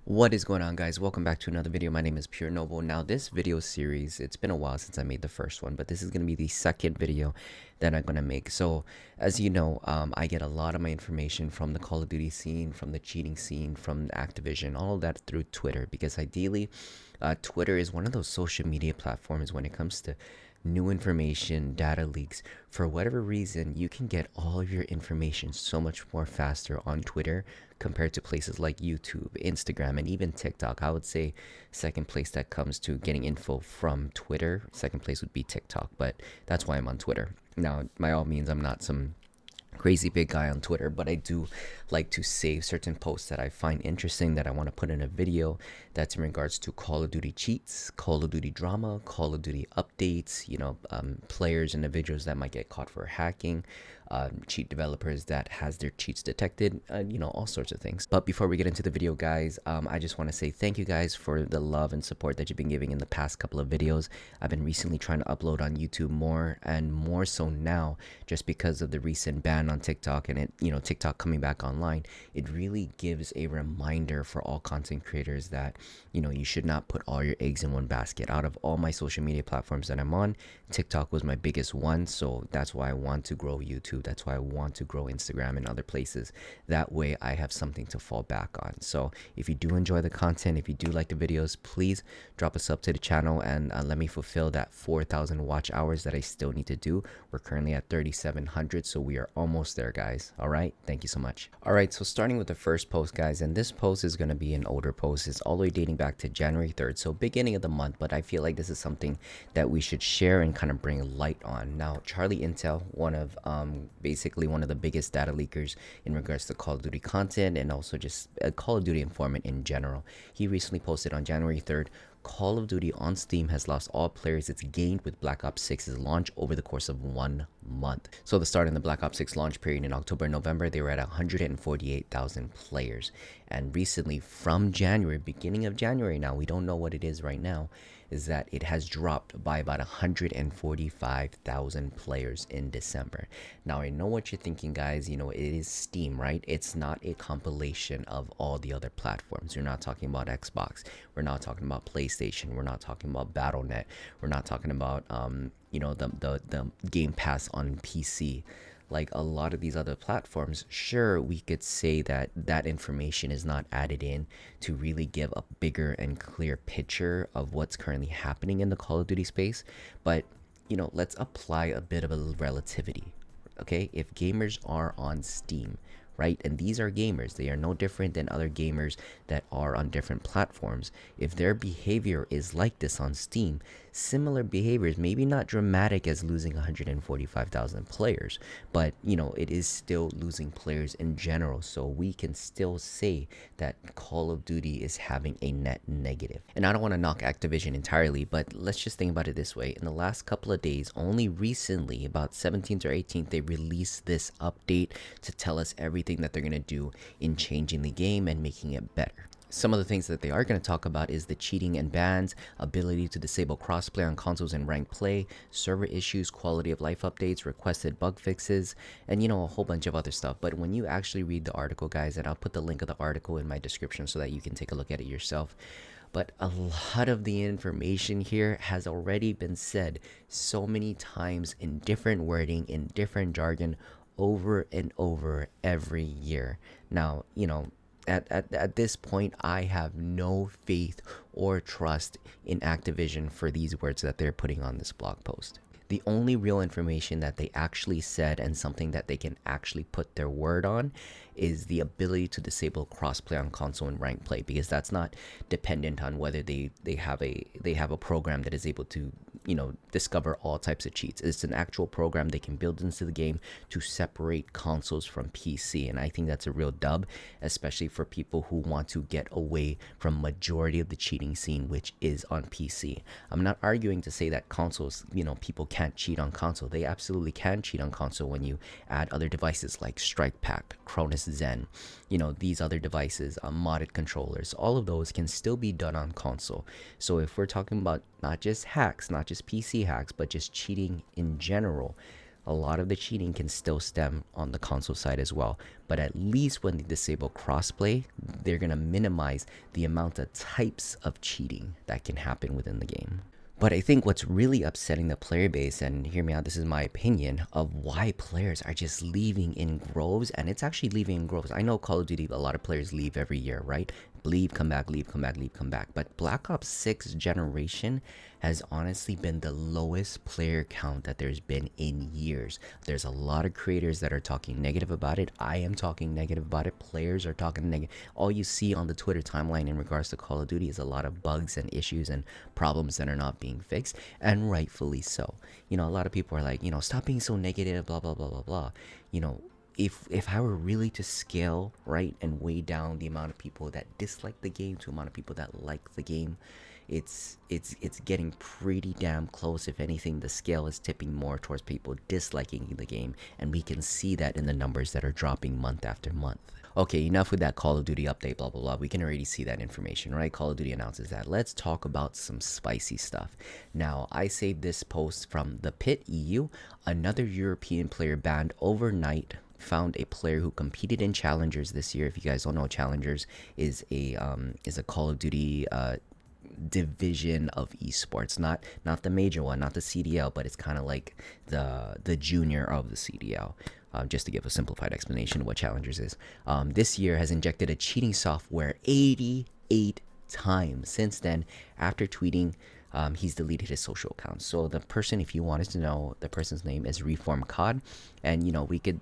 What is going on, guys? Welcome back to another video. My name is PUREXNOBLE. Now this video series, it's been a while since I made the first one, but this is going to be the second video that I'm going to make. So as you know, I get a lot of my information from the Call of Duty scene, from the cheating scene, from Activision, all of that through Twitter, because ideally Twitter is one of those social media platforms when it comes to new information, data leaks. For whatever reason, you can get all of your information so much more faster on Twitter compared to places like YouTube, Instagram, and even TikTok. I would say second place that comes to getting info from Twitter, second place would be TikTok, but that's why I'm on Twitter. Now, by all means, I'm not some crazy big guy on Twitter, but I do like to save certain posts that I find interesting that I want to put in a video. That's in regards to Call of Duty cheats, Call of Duty drama, Call of Duty updates, players, individuals that might get caught for hacking, cheat developers that has their cheats detected, all sorts of things. But before we get into the video, guys, I just want to say thank you guys for the love and support that you've been giving in the past couple of videos. I've been recently trying to upload on YouTube more and more so now, just because of the recent ban on TikTok and TikTok coming back online. It really gives a reminder for all content creators that you should not put all your eggs in one basket. Out of all my social media platforms that I'm on, TikTok was my biggest one, so that's why I want to grow YouTube. That's why I want to grow Instagram and other places. That way I have something to fall back on. So if you do enjoy the content, if you do like the videos, please drop a sub to the channel and let me fulfill that 4,000 watch hours that I still need to do. We're currently at 3,700, so we are almost there, guys. All right, thank you so much. All right, so starting with the first post, guys, and this post is going to be an older post. It's all the way dating back to January 3rd, so beginning of the month, but I feel like this is something that we should share and kind of bring light on. Now, Charlie Intel, basically one of the biggest data leakers in regards to Call of Duty content and also just a Call of Duty informant in general, he recently posted on January 3rd, Call of Duty on Steam has lost all players it's gained with Black Ops 6's launch over the course of 1 month. So the start in the Black Ops 6 launch period in October and November, they were at 148,000 players. And recently from January, beginning of January now, we don't know what it is right now, is that it has dropped by about 145,000 players in December. Now, I know what you're thinking, guys. It is Steam, right? It's not a compilation of all the other platforms. We're not talking about Xbox. We're not talking about PlayStation. We're not talking about Battle.net. We're not talking about, the Game Pass on PC. Like a lot of these other platforms, sure, we could say that that information is not added in to really give a bigger and clear picture of what's currently happening in the Call of Duty space. But, let's apply a bit of a relativity, okay? If gamers are on Steam, right? And these are gamers. They are no different than other gamers that are on different platforms. If their behavior is like this on Steam, similar behaviors, maybe not dramatic as losing 145,000 players, but it is still losing players in general. So we can still say that Call of Duty is having a net negative. And I don't want to knock Activision entirely, but let's just think about it this way. In the last couple of days, only recently, about 17th or 18th, they released this update to tell us everything that they're going to do in changing the game and making it better. Some of the things that they are going to talk about is the cheating and bans, ability to disable crossplay on consoles and ranked play, server issues, quality of life updates, requested bug fixes, and a whole bunch of other stuff. But when you actually read the article, guys, and I'll put the link of the article in my description so that you can take a look at it yourself, but a lot of the information here has already been said so many times in different wording, in different jargon, over and over every year. Now, at this point, I have no faith or trust in Activision for these words that they're putting on this blog post. The only real information that they actually said and something that they can actually put their word on is the ability to disable crossplay on console and ranked play, because that's not dependent on whether they have a program that is able to discover all types of cheats. It's an actual program they can build into the game to separate consoles from PC, and I think that's a real dub, especially for people who want to get away from majority of the cheating scene, which is on PC. I'm not arguing to say that consoles, people can't cheat on console. They absolutely can cheat on console when you add other devices like Strike Pack, Cronus Zen, these other devices, modded controllers. All of those can still be done on console. So if we're talking about not just hacks, not just PC hacks, but just cheating in general, a lot of the cheating can still stem on the console side as well. But at least when they disable crossplay, they're going to minimize the amount of types of cheating that can happen within the game. But I think what's really upsetting the player base, and hear me out, this is my opinion of why players are just leaving in groves, and it's actually leaving in groves. I know Call of Duty, a lot of players leave every year, right? Leave, come back, leave, come back, leave, come back. But Black Ops 6 Generation has honestly been the lowest player count that there's been in years. There's a lot of creators that are talking negative about it. I am talking negative about it. Players are talking negative. All you see on the Twitter timeline in regards to Call of Duty is a lot of bugs and issues and problems that are not being fixed, and rightfully so. You know, a lot of people are like, you know, stop being so negative, blah, blah, blah, blah, blah. You know, if I were really to scale, right, and weigh down the amount of people that dislike the game to the amount of people that like the game, it's getting pretty damn close. If anything, the scale is tipping more towards people disliking the game, and we can see that in the numbers that are dropping month after month. Okay, enough with that Call of Duty update, blah, blah, blah. We can already see that information, right? Call of Duty announces that. Let's talk about some spicy stuff. Now, I saved this post from the Pit EU. Another European player banned overnight found a player who competed in Challengers this year. If you guys don't know, Challengers is a Call of Duty division of esports, not the major one, not the CDL, but it's kind of like the junior of the CDL. Just to give a simplified explanation of what Challengers is. This year has injected a cheating software 88 times. Since then, after tweeting, he's deleted his social accounts. So the person, if you wanted to know, the person's name is Reformed Cod, and we could,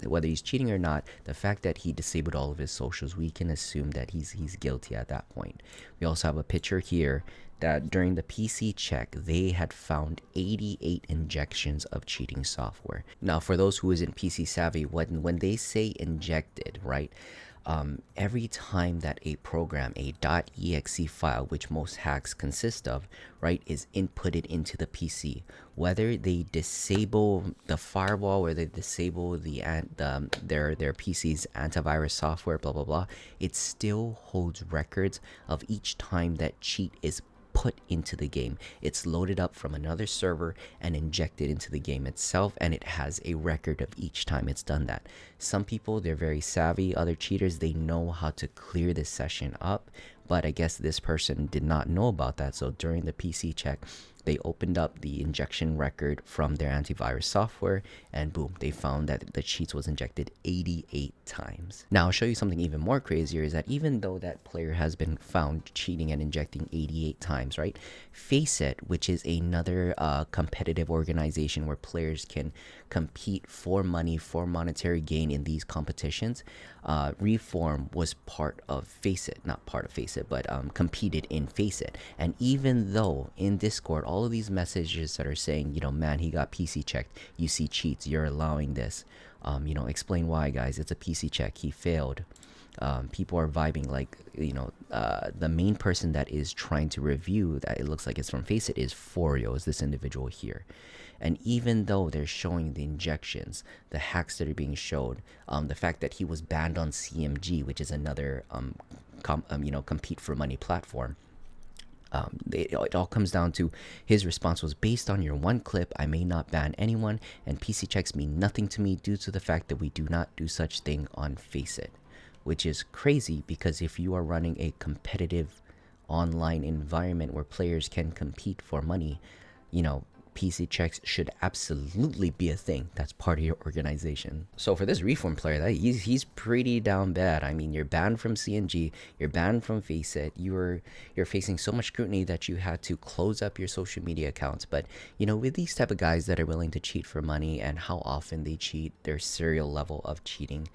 whether he's cheating or not, the fact that he disabled all of his socials, we can assume that he's guilty at that point. We also have a picture here that during the PC check, they had found 88 injections of cheating software. Now, for those who isn't PC savvy, when they say injected, right? Every time that a program, a .exe file, which most hacks consist of, right, is inputted into the PC, whether they disable the firewall or they disable their PC's antivirus software, blah blah blah, it still holds records of each time that cheat is put into the game. It's loaded up from another server and injected into the game itself, and it has a record of each time it's done that. Some people, they're very savvy. Other cheaters, they know how to clear this session up, but I guess this person did not know about that. So during the PC check, they opened up the injection record from their antivirus software, and boom, they found that the cheats was injected 88 times. Now, I'll show you something even more crazier, is that even though that player has been found cheating and injecting 88 times, right? Faceit, which is another competitive organization where players can compete for money, for monetary gain in these competitions, Reform was part of Faceit, not part of Faceit, but competed in Faceit. And even though in Discord, all of these messages that are saying, man, he got PC checked, you see cheats, you're allowing this, explain why, guys. It's a PC check, he failed. People are vibing like, the main person that is trying to review that, it looks like it's from Faceit, is Forio, is this individual here. And even though they're showing the injections, the hacks that are being showed, the fact that he was banned on CMG, which is another compete for money platform, it all comes down to his response was, based on your one clip, I may not ban anyone, and PC checks mean nothing to me due to the fact that we do not do such thing on Faceit. Which is crazy, because if you are running a competitive online environment where players can compete for money, PC checks should absolutely be a thing that's part of your organization. So for this Reform player, he's pretty down bad. I mean, you're banned from CNG, you're banned from Faceit, you're facing so much scrutiny that you had to close up your social media accounts. But with these type of guys that are willing to cheat for money and how often they cheat, their serial level of cheating,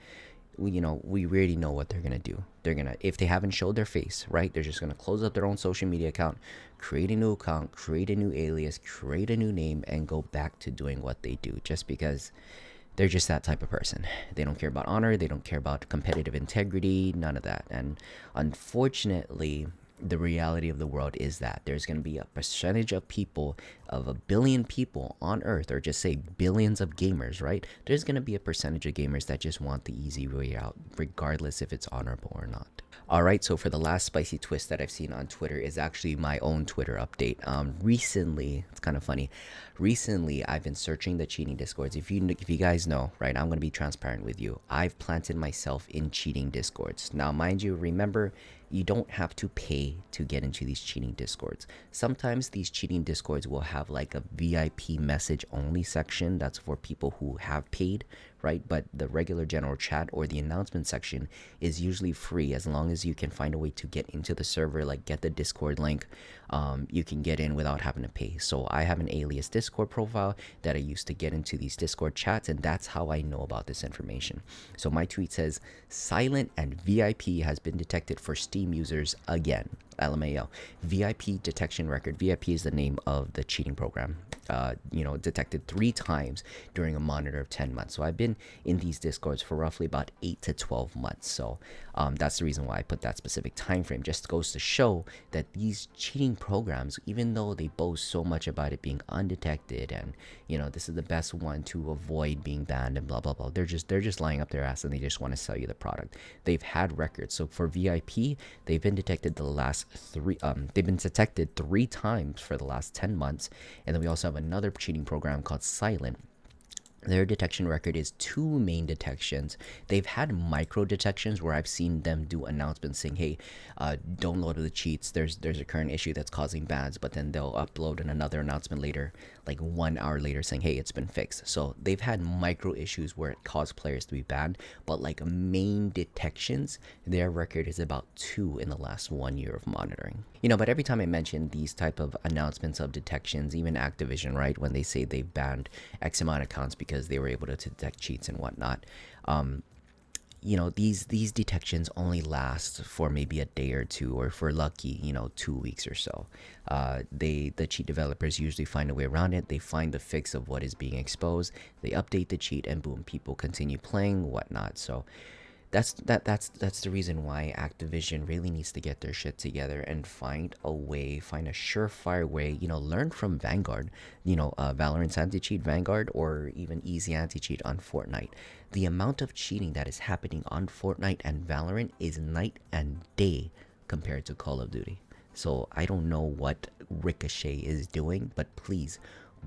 we already know what they're gonna do. They're gonna, if they haven't showed their face, right, they're just gonna close up their own social media account, create a new account, create a new alias, create a new name, and go back to doing what they do, just because they're just that type of person. They don't care about honor, they don't care about competitive integrity, none of that. And unfortunately, the reality of the world is that there's going to be a percentage of people, of 1 billion people on earth, or just say billions of gamers, right? There's going to be a percentage of gamers that just want the easy way out, regardless if it's honorable or not. All right, so for the last spicy twist that I've seen on Twitter is actually my own Twitter update. Recently, it's kind of funny. Recently, I've been searching the cheating discords. If you guys know, right, I'm gonna be transparent with you. I've planted myself in cheating discords. Now, mind you, remember, you don't have to pay to get into these cheating discords. Sometimes these cheating discords will have like a VIP message only section that's for people who have paid, right? But the regular general chat or the announcement section is usually free, as long as you can find a way to get into the server, like get the Discord link. You can get in without having to pay. So I have an alias Discord profile that I use to get into these Discord chats, and that's how I know about this information. So my tweet says, silent and VIP has been detected for Steam users again. LMAO. VIP detection record. VIP is the name of the cheating program. Detected 3 times during a monitor of 10 months. So I've been in these discords for roughly about 8 to 12 months. So that's the reason why I put that specific time frame. Just goes to show that these cheating programs, even though they boast so much about it being undetected and this is the best one to avoid being banned and blah blah blah, they're just lying up their ass, and they just want to sell you the product. They've had records. So for VIP, they've been detected they've been detected 3 times for the last 10 months. And then we also have another cheating program called Silent. Their detection record is 2 main detections. They've had micro detections where I've seen them do announcements saying, hey, don't load the cheats, there's a current issue that's causing bans, but then they'll upload another announcement later, like 1 hour later, saying, hey, it's been fixed. So they've had micro issues where it caused players to be banned, but like main detections, their record is about 2 in the last 1 year of monitoring. But every time I mention these type of announcements of detections, even Activision, right, when they say they've banned X amount of accounts because they were able to detect cheats and whatnot, these detections only last for maybe a day or 2, or for lucky 2 weeks or so. The cheat developers usually find a way around it. They find the fix of what is being exposed, they update the cheat, and boom, people continue playing, whatnot. So that's the reason why Activision really needs to get their shit together and find a surefire way. Learn from Vanguard, Valorant's anti-cheat Vanguard, or even easy anti-cheat on Fortnite. The amount of cheating that is happening on Fortnite and Valorant is night and day compared to Call of Duty. So I don't know what Ricochet is doing, but please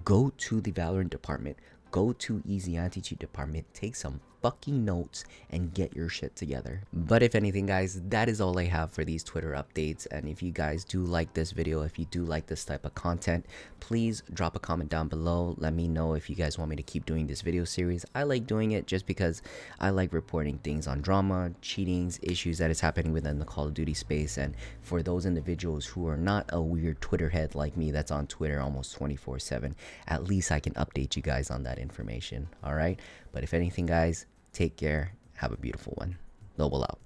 go to the Valorant department, go to easy anti-cheat department, take some fucking notes, and get your shit together. But if anything, guys, that is all I have for these Twitter updates. And if you guys do like this video, if you do like this type of content, please drop a comment down below. Let me know if you guys want me to keep doing this video series. I like doing it just because I like reporting things on drama, cheatings, issues that is happening within the Call of Duty space. And for those individuals who are not a weird Twitter head like me that's on Twitter almost 24/7, at least I can update you guys on that information. All right, but if anything, guys, take care. Have a beautiful one. Noble out.